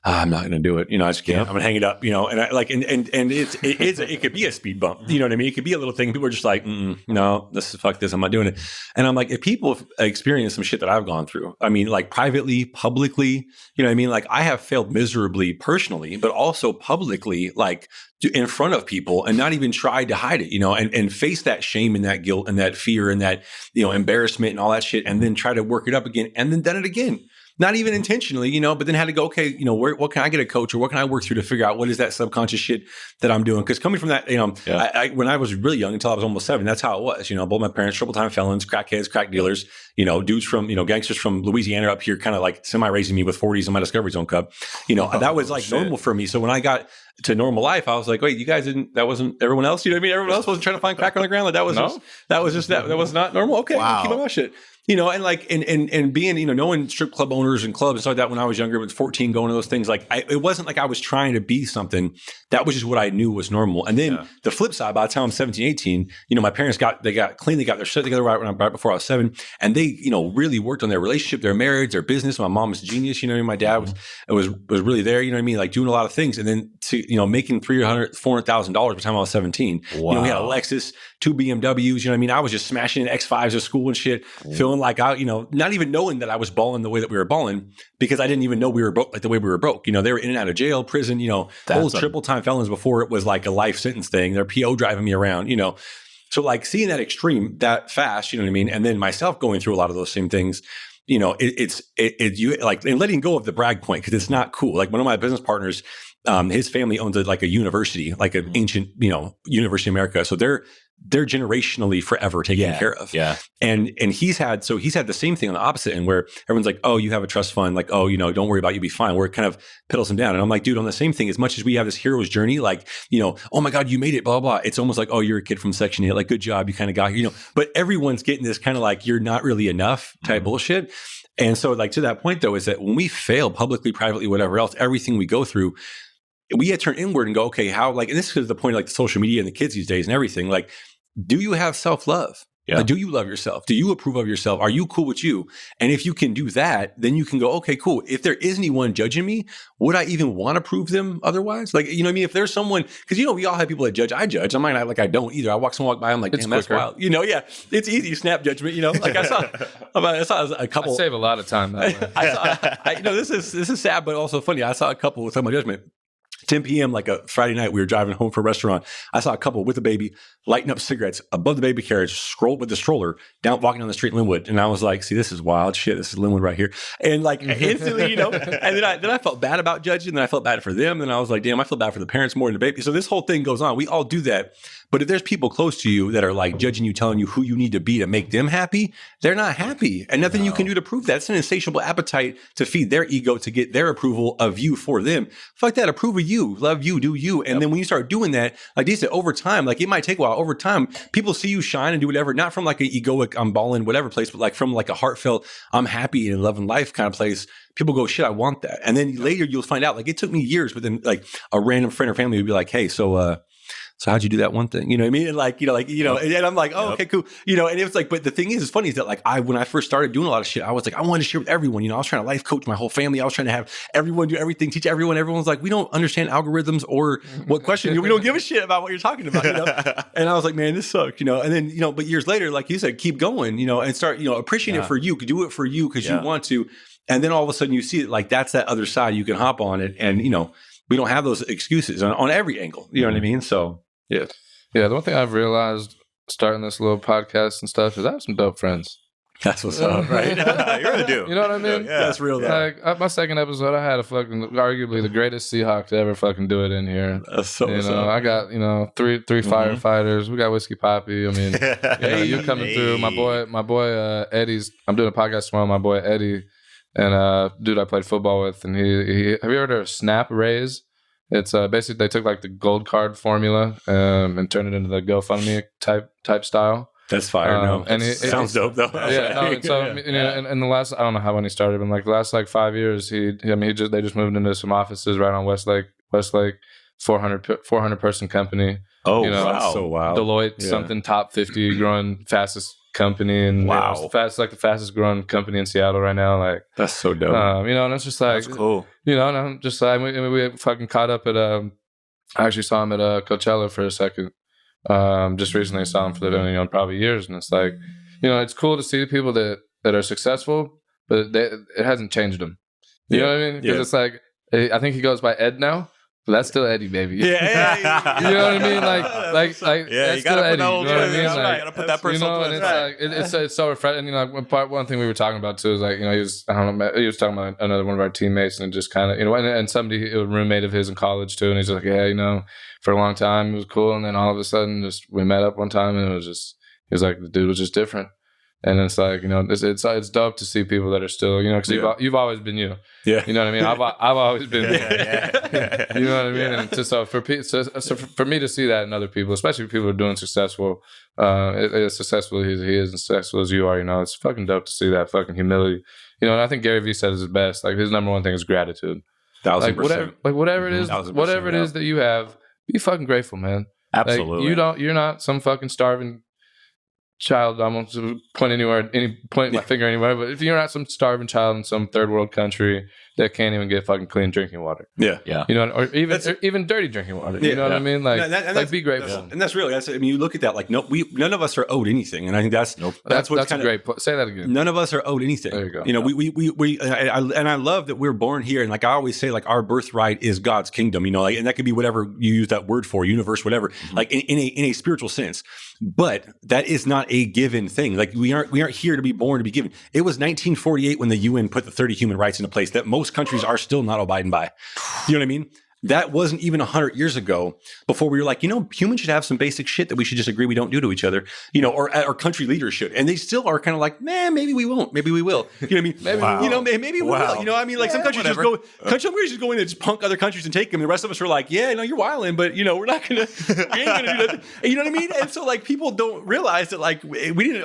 I'm not going to do it. You know, I just can't. I'm going to hang it up. You know, and I like, and it could be a speed bump. You know what I mean? It could be a little thing. People are just like, no, fuck this. I'm not doing it. And I'm like, if people have experienced some shit that I've gone through, I mean, like privately, publicly, you know what I mean? Like, I have failed miserably personally, but also publicly, like in front of people, and not even tried to hide it, you know, and face that shame and that guilt and that fear and that, you know, embarrassment and all that shit, and then try to work it up again, and then done it again. Not even intentionally, you know, but then had to go, okay, you know, what can I get a coach, or what can I work through to figure out what is that subconscious shit that I'm doing? Because coming from that, you know, I when I was really young, until I was almost 7, that's how it was. You know, both my parents, triple time felons, crackheads, crack dealers, you know, dudes from, you know, gangsters from Louisiana up here, kind of like semi-raising me with 40s in my Discovery Zone cup. You know, that was like normal for me. So when I got to normal life, I was like, wait, you guys didn't, that wasn't everyone else? You know what I mean? Everyone else wasn't trying to find crack on the ground. Like, that was that was not normal. Okay, keep my mouth shut. You know, and like, and being, you know, knowing strip club owners and clubs and stuff like that when I was younger, with 14, going to those things, like, it wasn't like I was trying to be something. That was just what I knew was normal. And then the flip side, by the time I'm 17, 18, you know, my parents got their shit together right before I was 7. And they, you know, really worked on their relationship, their marriage, their business. My mom was a genius. You know, my dad was really there, you know what I mean? Like, doing a lot of things. And then you know, making $400,000 by the time I was 17. Wow. You know, we had a Lexus, 2 BMWs, you know what I mean? I was just smashing X5s at school and shit, feeling like I, you know, not even knowing that I was balling the way that we were balling, because I didn't even know we were broke like the way we were broke. You know, they were in and out of jail, prison, you know, old triple time felons before it was like a life sentence thing. They're PO driving me around, you know. So like, seeing that extreme that fast, you know what I mean? And then myself going through a lot of those same things, you know, you like, and letting go of the brag point, because it's not cool. Like, one of my business partners, his family owns a university, like an ancient, you know, University of America. So they're generationally forever taken care of. Yeah. And he's had the same thing on the opposite end, where everyone's like, oh, you have a trust fund. Like, oh, you know, don't worry about it, you'll be fine. Where it kind of piddles him down. And I'm like, dude, on the same thing, as much as we have this hero's journey, like, you know, oh my God, you made it, blah, blah, blah. It's almost like, oh, you're a kid from Section 8. Like, good job. You kind of got here, you know, but everyone's getting this kind of like, you're not really enough type bullshit. And so, like, to that point though, is that when we fail publicly, privately, whatever else, everything we go through, we had to turn inward and go, okay, how, like, and this is the point of like the social media and the kids these days and everything. Like, do you have self-love? Yeah. Like, do you love yourself? Do you approve of yourself? Are you cool with you? And if you can do that, then you can go, okay, cool. If there is anyone judging me, would I even want to prove them otherwise? Like, you know what I mean? If there's someone, because, you know, we all have people that judge. I judge. I'm not like I don't either. I walk by, I'm like, damn, that's wild. You know, yeah, it's easy. Snap judgment, you know? Like, I saw a couple. I save a lot of time that way. You know, this is sad, but also funny. I saw a couple with my judgment. 10 p.m., like a Friday night, we were driving home from a restaurant. I saw a couple with a baby lighting up cigarettes above the baby carriage, scrolled with the stroller down, walking down the street in Linwood. And I was like, see, this is wild shit. This is Linwood right here. And like, instantly, you know, and then I felt bad about judging. Then I felt bad for them. And I was like, damn, I feel bad for the parents more than the baby. So this whole thing goes on. We all do that. But if there's people close to you that are like judging you, telling you who you need to be to make them happy, they're not happy. And nothing you can do to prove that. It's an insatiable appetite to feed their ego, to get their approval of you for them. Fuck that. Approve of you. Love you. Do you. And then when you start doing that, like they said, over time, like, it might take a while. Over time, people see you shine and do whatever, not from like an egoic, I'm balling, whatever place, but like from like a heartfelt, I'm happy and loving life kind of place. People go, shit, I want that. And then later you'll find out, like, it took me years, but then like a random friend or family would be like, hey, so so how'd you do that one thing? You know what I mean? And and I'm like, oh, okay, cool. And it was like, but the thing is, it's funny is that like when I first started doing a lot of shit, I was like, I wanted to share with everyone. I was trying to life coach my whole family. I was trying to have everyone do everything, teach everyone. Everyone's like, we don't understand algorithms or what question. We don't give a shit about what you're talking about. And I was like, man, this sucks. And then but years later, like you said, keep going. And start appreciating it for you. Do it for you because you want to. And then all of a sudden you see it like that's that other side. You can hop on it, and we don't have those excuses on every angle. You know what I mean? So yeah. Yeah, the one thing I've realized starting this little podcast and stuff is I have some dope friends. That's what's up, right? You really do. You know what I mean? Yeah. That's real. Like my second episode, I had arguably the greatest Seahawk to ever fucking do it in here. That's so I got three firefighters. We got Whiskey Poppy. I mean, you coming through. My boy Eddie's. I'm doing a podcast tomorrow. My boy Eddie and dude I played football with, and he have you ever heard of Snap Raise? It's basically they took like the gold card formula and turned it into the GoFundMe type style. That's fire. No, and it sounds dope though. Yeah. No, and so and the last, I don't know how when he started, but like the last like 5 years, they just moved into some offices right on Westlake, 400 person company. Oh, wow. So wow. Deloitte, something top 50 growing fastest company, and the fastest growing company in Seattle right now. Like that's so dope. And it's just like that's cool. And I'm just like we fucking caught up at I actually saw him at Coachella for a second. Just recently saw him for the probably years, and it's like it's cool to see the people that are successful, but it hasn't changed them. You know what I mean? Because it's like I think he goes by Ed now. But that's still Eddie, baby. Yeah. You know what I mean? Like yeah, you gotta put that old. You know what I mean? Like, gotta put that person. And it's like it's so refreshing. One thing we were talking about too is like he was talking about another one of our teammates, and just kind of and somebody, a roommate of his in college too, and he's just like, yeah, for a long time it was cool, and then all of a sudden just we met up one time, and it was just he was like the dude was just different. And it's like it's dope to see people that are still because you've always been you. Yeah. You know what I mean? I've always been me. Yeah. You know what I mean? And so for me to see that in other people, especially people who are doing successful, as successful as he is and successful as you are, it's fucking dope to see that fucking humility. And I think Gary Vee says it best. Like his number one thing is gratitude. 1,000%. Whatever it is, whatever it is that you have, be fucking grateful, man. Absolutely. Like, you're not some fucking starving child. I won't point my finger anywhere, but if you're not some starving child in some third world country that can't even get fucking clean drinking water, or even dirty drinking water, you know what I mean? Like, be grateful. And that's really you look at that like none of us are owed anything, and I think that's what's great. Say that again. None of us are owed anything. There you go. I love that we're born here, and like I always say, like our birthright is God's kingdom. And that could be whatever you use that word for, universe, whatever. Mm-hmm. Like in a spiritual sense, but that is not a given thing. Like we aren't here to be born to be given. It was 1948 when the UN put the 30 human rights into place that most countries are still not abiding by. You know what I mean? That wasn't even 100 years ago before we were like, humans should have some basic shit that we should just agree we don't do to each other, or country leaders should. And they still are kind of like, man, maybe we won't. Maybe we will. You know what I mean? Maybe we will. Like some countries just go in and just punk other countries and take them. And the rest of us are like, yeah, you're wilding, but we're not going to, we ain't going to do nothing. And you know what I mean? And so like people don't realize that like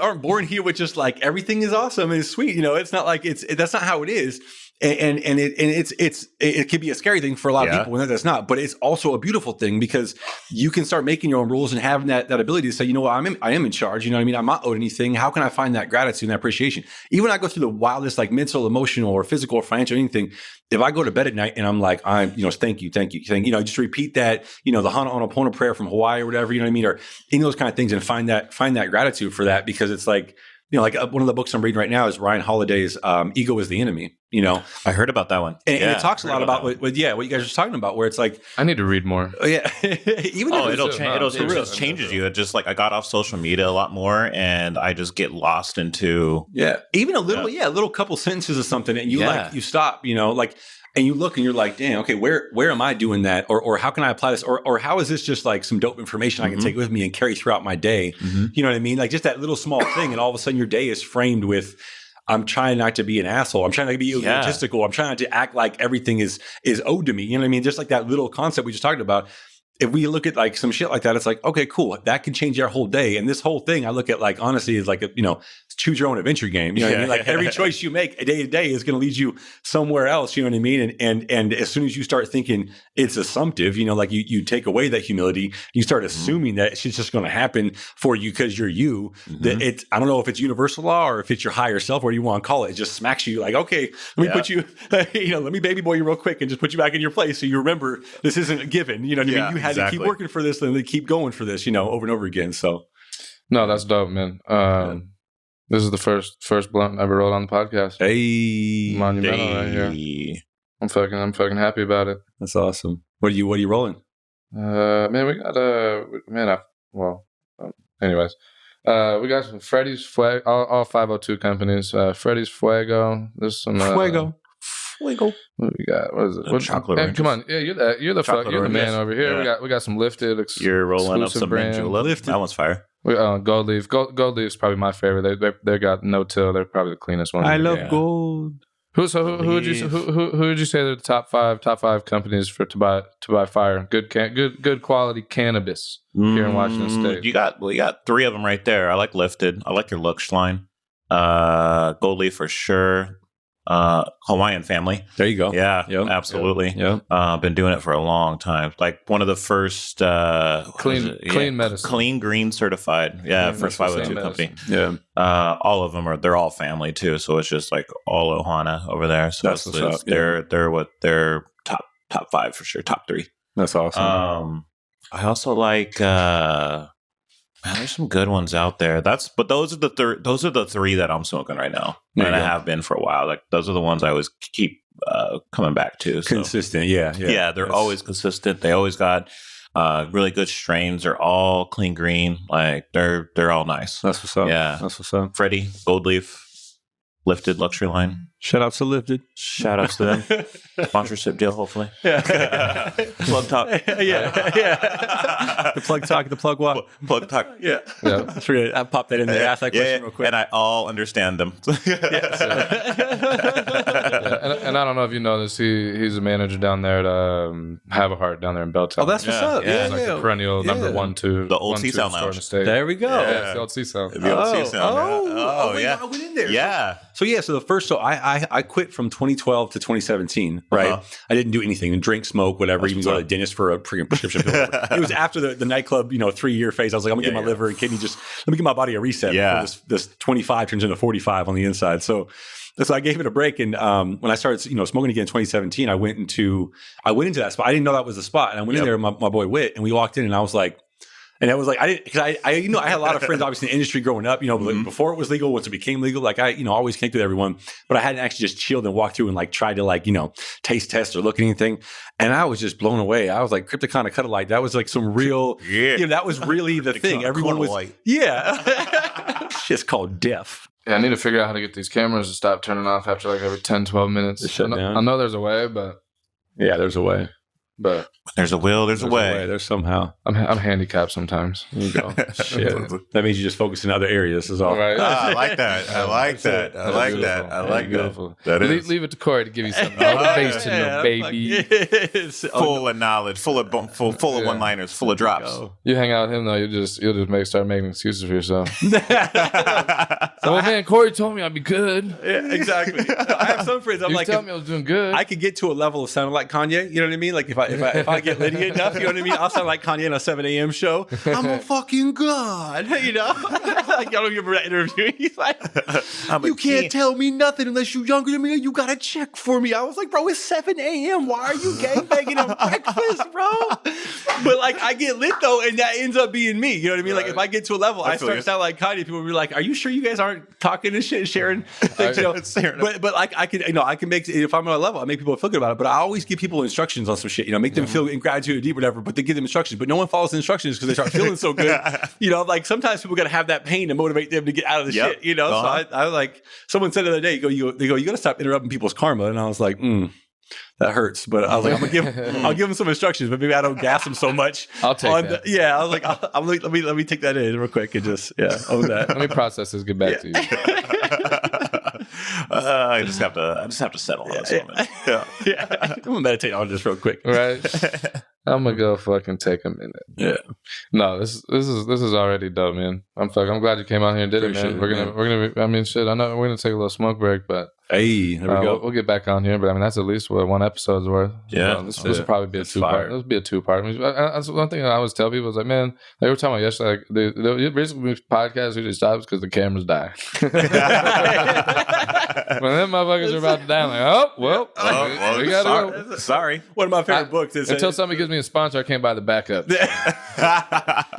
aren't born here with just like everything is awesome and it's sweet. It's not like that's not how it is. And it can be a scary thing for a lot of people when that's not, but it's also a beautiful thing because you can start making your own rules and having that ability to say, I am in charge. You know what I mean? I'm not owed anything. How can I find that gratitude and that appreciation? Even when I go through the wildest, like mental, emotional, or physical, or financial, anything, if I go to bed at night and I'm like, thank you, just repeat that, the Ho'oponopono prayer from Hawaii or whatever, you know what I mean? Or any of those kind of things and find that gratitude for that because it's like, like one of the books I'm reading right now is Ryan Holiday's Ego is the Enemy. I heard about that one. And it talks a lot about what you guys are talking about, where it's like, I need to read more. Yeah. It changes you. It just like I got off social media a lot more and I just get lost into. Yeah. Even a little couple sentences of something and you stop, and you look and you're like, damn, okay, where am I doing that? Or how can I apply this? Or how is this just like some dope information I can take with me and carry throughout my day? Mm-hmm. You know what I mean? Like just that little small thing. And all of a sudden your day is framed with, I'm trying not to be an asshole. I'm trying not to be egotistical. I'm trying not to act like everything is owed to me. You know what I mean? Just like that little concept we just talked about. If we look at like some shit like that, it's like, okay, cool. That can change our whole day. And this whole thing I look at like, honestly, is like, choose your own adventure game. You know what I mean? Like every choice you make day to day is going to lead you somewhere else. You know what I mean? And as soon as you start thinking it's assumptive, like you take away that humility, you start assuming that it's just going to happen for you because you're you. That I don't know if it's universal law or if it's your higher self, or you want to call it. It just smacks you like, okay, let me put you, let me baby boy you real quick and just put you back in your place so you remember this isn't a given. You know what I mean? You had to keep working for this and then keep going for this, over and over again. So. No, that's dope, man. This is the first blunt I ever rolled on the podcast. Hey, monumental right here. I'm fucking happy about it. That's awesome. What are you rolling? Man, we got anyways, we got some Freddy's Fuego, all 502 companies. Freddy's Fuego. There's some Fuego. What do we got? What is it? Chocolate oranges. Come on, yeah, you're the man over here. Yeah. We got some Lifted. You're rolling up some brand. Lifted. That one's fire. Gold Leaf. Gold Leaf is probably my favorite. They got no till. They're probably the cleanest one. I love gold. Who would you say are the top five companies to buy fire? Good quality cannabis here in Washington State. You got 3 of them right there. I like Lifted. I like your Lux line. Gold Leaf for sure. Hawaiian Family. There you go. Yeah, absolutely. Yep. Been doing it for a long time. Like one of the first clean medicine, clean green certified. Yeah, first 502 company. Yeah. All of them they're all family too. So it's just like all Ohana over there. So that's what's up. They're top 5 for sure. Top 3. That's awesome. I also like. Man, there's some good ones out there. But those are the 3 that I'm smoking right now, and I have been for a while. Like those are the ones I always keep coming back to. So. Consistent, yeah. They're always consistent. They always got really good strains. They're all clean green. Like they're all nice. That's what's up. Yeah, that's what's up. Freddy, Gold Leaf, Lifted luxury line. Shout outs to Lifted. Shout outs to them. Sponsorship deal, hopefully. Yeah. Plug talk. Yeah. The plug talk, the plug what? Plug talk. Yeah. I popped that in there. Ask that question real quick. And I all understand them. And I don't know if you know this. He's a manager down there at Have a Heart down there in Belltown. Oh, that's what's up. Yeah, like the perennial number 1, 2. The old C-Sound Lounge. There we go. Yeah, the old C-Sound. The old C-Sound. Oh, yeah. I went in there. Yeah. So I quit from 2012 to 2017, right? I didn't do anything, drink, smoke, whatever, even go to the dentist for a prescription pill. It was after the nightclub, 3-year phase. I was like, I'm gonna get my liver and kidney let me give my body a reset before this 25 turns into 45 on the inside. So I gave it a break. And when I started, smoking again in 2017, I went into that spot. I didn't know that was the spot. And I went in there with my boy Whit, and we walked in, and I was like, and it was like, I didn't, because I had a lot of friends, obviously, in the industry growing up, but before it was legal, once it became legal, like I always connected with everyone, but I hadn't actually just chilled and walked through and like tried to taste test or look at anything. And I was just blown away. I was like, Crypticon Cut a Light. That was like some real, that was really the thing. Everyone was, it's called deaf. Yeah, I need to figure out how to get these cameras to stop turning off after like every 10, 12 minutes. To shut down. I know there's a way, but. Yeah, there's a way. But there's a will, there's a way. There's somehow. I'm handicapped sometimes. There you go. Shit. That means you just focus in other areas is all. Right. I like that. I like that. I like that. I like that. That is. Leave it to Corey to give you some motivation, baby. Full of knowledge, full of one-liners, full of drops. You hang out with him though, you'll just start making excuses for yourself. Oh man, Corey told me I'd be good. Yeah, exactly. I have some friends. I'm you like, tell me I was doing good. I could get to a level of sounding like Kanye. You know what I mean? Like if I get litty enough, you know what I mean? I'll sound like Kanye on a 7 a.m. show. I'm a fucking god, like I don't remember that interview. He's like, you can't tell me nothing unless you're younger than me. You got to check for me. I was like, bro, it's 7 a.m. Why are you gangbanging on breakfast, bro? But like, I get lit though, and that ends up being me. You know what I mean? Like if I get to a level, I start to sound like Kanye. People will be like, are you sure you guys aren't talking and shit, sharing things? But like I can make, if I'm on a level, I make people feel good about it. But I always give people instructions on some shit. Make them feel in gratitude or deep, whatever. But they give them instructions. But no one follows the instructions because they start feeling so good. Like sometimes people got to have that pain to motivate them to get out of the shit. So I like someone said the other day, you got to stop interrupting people's karma, and I was like, that hurts. But I was like, I'll give them some instructions, but maybe I don't gas them so much. I'll take that. I was like, let me take that in real quick and just own that. Let me process this. Get back to you. I just have to settle on this one. I'm gonna meditate on this real quick. Right. I'm gonna go fucking take a minute. Yeah. No, this is already dope, man. I'm glad you came out here and did Appreciate it, man. We're gonna. I mean, shit. I know we're gonna take a little smoke break, but Hey, there we go. We'll get back on here. But I mean, that's at least what one episode's worth. Yeah. This will probably be a It's 2-part. fire. This will be a 2-part. I mean, that's one thing I always tell people is like, man, like we were talking about yesterday. Like the reason we podcast usually stops because the cameras die. When them motherfuckers are about to die, I'm like, we gotta go. Sorry. One of my favorite books is Until somebody gives me a sponsor, I can't buy the backup.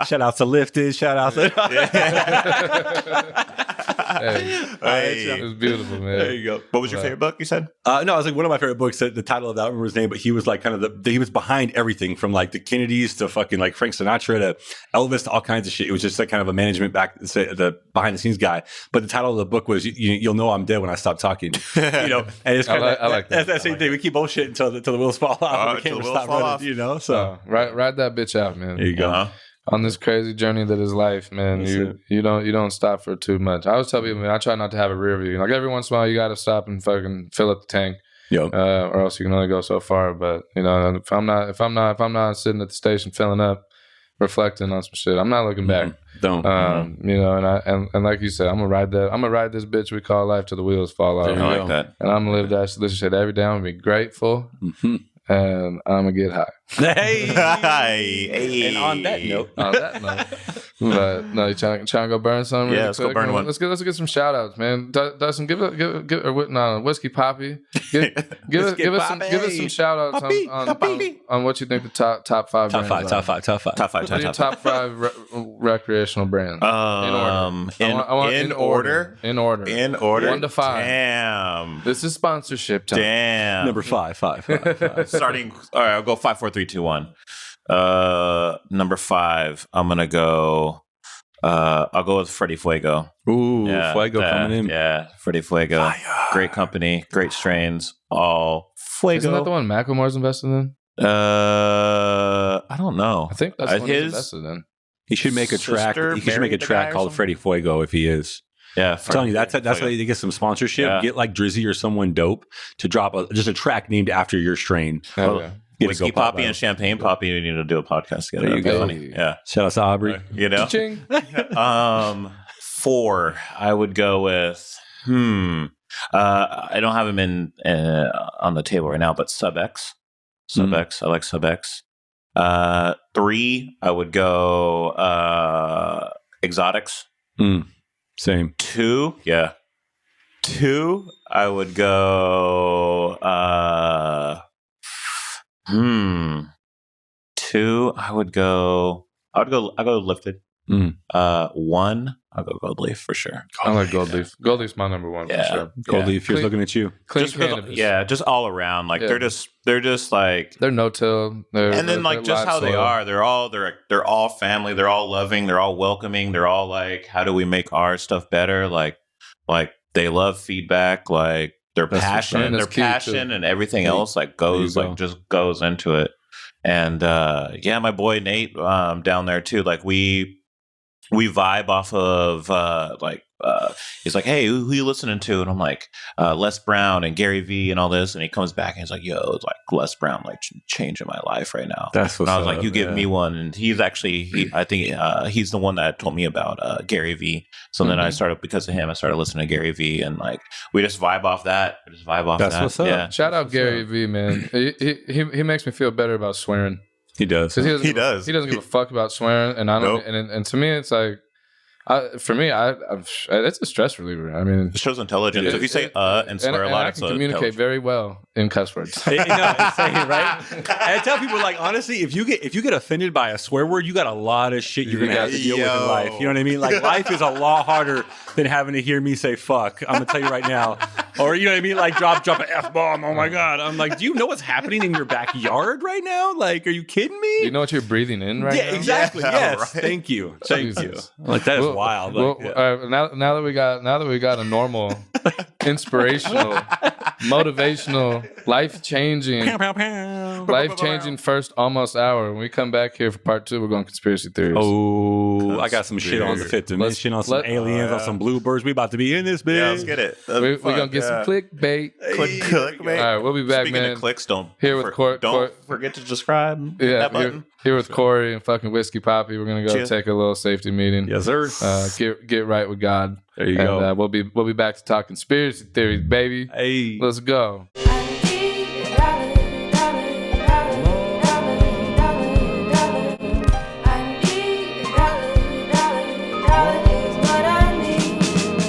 shout out to Lifted. Shout out to It was beautiful, man. There you go. What was your favorite book, you said? No, I was like one of my favorite books. The title of that, I don't remember his name, but he was like kind of he was behind everything from like the Kennedys to fucking like Frank Sinatra to Elvis to all kinds of shit. It was just like kind of a management the behind the scenes guy. But the title of the book was "You'll Know I'm Dead When I Stop Talking." And it's kind of like that. That's that same thing. We keep bullshit until the wheels fall off. And the cameras stop running. So ride that bitch out, man. There you go. On this crazy journey that is life, man, you don't stop for too much. I always tell people, man, I try not to have a rear view. Like every once in a while, you got to stop and fucking fill up the tank, or else you can only go so far. But if I'm not sitting at the station filling up, reflecting on some shit, I'm not looking back. Don't. And like you said, I'm gonna ride this bitch we call life till the wheels fall off. I like that. And I'm gonna live that shit every day. I'm gonna be grateful. Mm-hmm. And I'm gonna get high. Hey. And on that note. But no, you trying to go burn some? Yeah, let's go burn one. Let's get some shout outs, man. Dustin, give Whiskey Poppy. Give us some shout outs on what you think the top five brands are. Top five. What are your top 5 recreational brands? In order. 1 to 5. Damn. This is sponsorship time. Damn. Number 5. Starting. All right, I'll go 5, 4, 3, 2, 1. Number 5. I'm gonna go. I'll go with Freddy Fuego. Ooh, Fuego coming in. Yeah, Freddy Fuego. Fire. Great company, great strains. All Fuego. Isn't that the one Macklemore's invested in? I don't know. I think that's the one he's invested in. He should make a track. He should make a track called Freddy Fuego if he is. Yeah, I'm telling you, that's how you get some sponsorship. Yeah. Get like Drizzy or someone dope to drop just a track named after your strain. Whiskey Poppy and Champagne Poppy, we need to do a podcast together. There you go. Funny. Yeah. Shout out to Aubrey. 4, I would go with I don't have him in on the table right now, but Sub X. I like Sub X. 3, I would go Exotics. Same. 2, yeah. 2, I would go 2, I'll go Lifted. 1, I'll go Gold Leaf for sure. I like Gold Leaf. Gold Leaf's my number 1 for sure. Gold Leaf, here's looking at you. Clean cannabis. Yeah, just all around. Like they're just like they're no-till. And then like just how they are. They're all family. They're all loving. They're all welcoming. They're all like, how do we make our stuff better? Like they love feedback. Like their passion and everything else goes into it. And my boy Nate down there too. Like we vibe off of he's like, hey, who you listening to? And I'm like, Les Brown and Gary Vee and all this. And he comes back and he's like, yo, it's like Les Brown changing my life right now. That's what's I was like, you give me one. And he's actually I think he's the one that told me about Gary Vee. So then I started, because of him, I started listening to Gary Vee, and like we just vibe off that. That's what's up. Yeah. Shout out Gary Vee, man. He makes me feel better about swearing. He does. He doesn't give a fuck about swearing, and I don't. And to me, it's like, it's a stress reliever. I mean, it shows intelligence. If you say and swear a lot, I can communicate very well in cuss words. Right? And I tell people, like, honestly, if you get offended by a swear word, you got a lot of shit you're gonna have to deal with in life. You know what I mean? Like, life is a lot harder than having to hear me say fuck. I'm gonna tell you right now. Or you know what I mean? Like drop an F-bomb. Oh my God. I'm like, do you know what's happening in your backyard right now? Like, are you kidding me? Do you know what you're breathing in right now? Yeah, exactly. Yes. Right. Thank you. Like, that is wild. Now that we got a normal, inspirational motivational, life-changing first almost hour. When we come back here for part 2, we're going conspiracy theories. Oh, I got some shit on the fifth dimension, on some aliens, on some bluebirds. We about to be in this bitch. Yeah, let's get it. We're going to get some clickbait. Clickbait. All right, we'll be back, Speaking man. of clicks, don't forget to subscribe. That button. Here with Corey and fucking Whiskey Poppy. We're going to go take a little safety meeting. Yes, sir. Get right with God. There you go. We'll be back to talk conspiracy theories, baby. Hey. Let's go.